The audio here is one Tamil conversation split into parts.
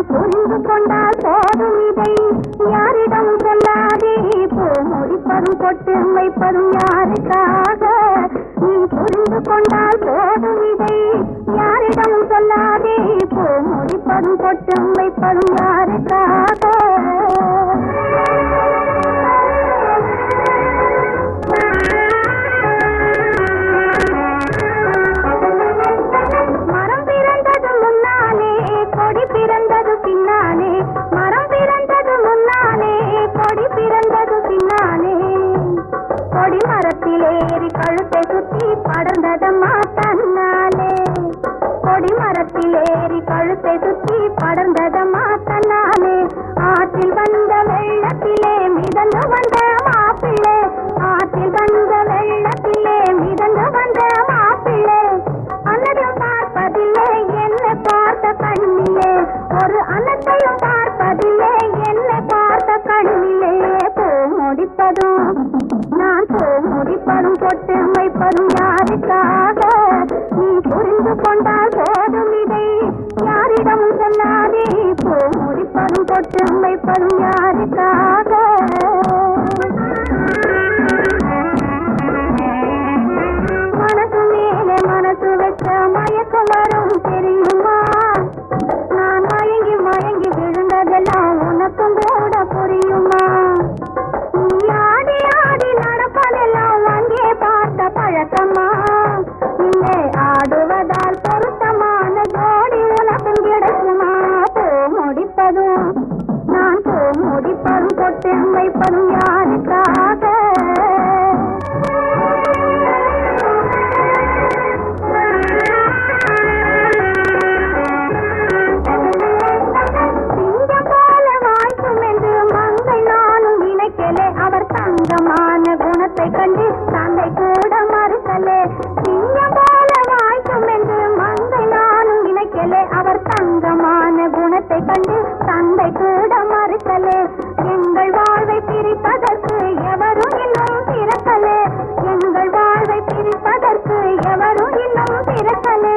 புரிந்து கொண்டால் போதும் இதை யாரிடம் சொல்லாதே முடிப்பதும் கொட்டு வைப்பதும் யாருக்காக நீ புரிந்து கொண்டால் போதும் இதை யாரிடம் சொல்லாதே முடிப்பதும் கொட்டு வைப்பதும் யாருக்காக மரத்திலேறி கழுத்தை சுத்தி படர்ந்ததம்மா தன்னாலே கொடி மரத்திலேறி கழுத்தை சுத்தி படர்ந்ததம்மா தன்னாலே ஆற்றில் வந்த வெள்ளத்திலே மிதந்து வந்த மாப்பிள்ளை ஆற்றில் வந்த வெள்ளத்திலே மிதந்து வந்த மாப்பிள்ளை அன்னதையும் பார்ப்பதில்லை என்னை பார்த்த கண்ணிலே ஒரு அன்னத்தையும் பார்ப்பதில்லை என்னை பார்த்த கண்ணிலே முடிப்பதும் நான் முடிப்பதும் கொட்டு வைப்பதும் யாருக்காக நீ புரிந்து கொண்டால் போதும் இதை யாரிடம் சொல்லாதே முடிப்பதும் கொட்டு வைப்பதும் யாருக்காக மனசு மேலே மனசு வச்ச மயக்கம் வரும் தெரியுமா நான் மயங்கி மயங்கி விழுந்ததெல்லாம் உனக்கும் கூட புரியுமா பழக்கமா இல்லை ஆடுவதால் பொருத்தமான ஜோடி உனக்கும் கிடைக்குமா முடிப்பதும் நான் முடிப்பதும் கொட்டு வைப்பதும் யாருக்காக சிங்கம் போல வாய்க்கும் என்று மங்கை நானும் நினைக்கலே அவர் தங்கமான குணத்தை கண்டு தந்தை கூட மறுக்கலே சிங்கம் போல வாய்க்கும் என்று மங்கை நானும் நினைக்கலே அவர் தங்கமான குணத்தை கண்டு தந்தை கூட மறுக்கலே எங்கள் வாழ்வை பிரிப்பதற்கு எவரும் இன்னும் பிறக்கலே எங்கள் வாழ்வை பிரிப்பதற்கு எவரும் இன்னும் பிறக்கலே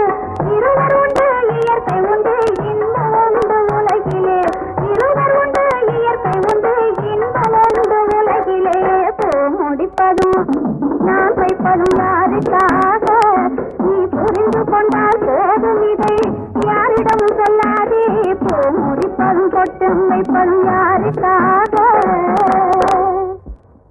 இருவர் உண்டு இயற்கை உண்டு இன்பம் உண்டு உலகிலே இருவர் உண்டு இயற்கை உண்டு இன்பம் உண்டு உலகிலே முடிப்பதும் நான் வைப்பதும் யாருக்காக நீ புரிந்து கொண்டால் போதும் இதை யாரிடம் சொல்லாதே முடிப்பதும் கொட்டு வைப்பதும் யாருக்காக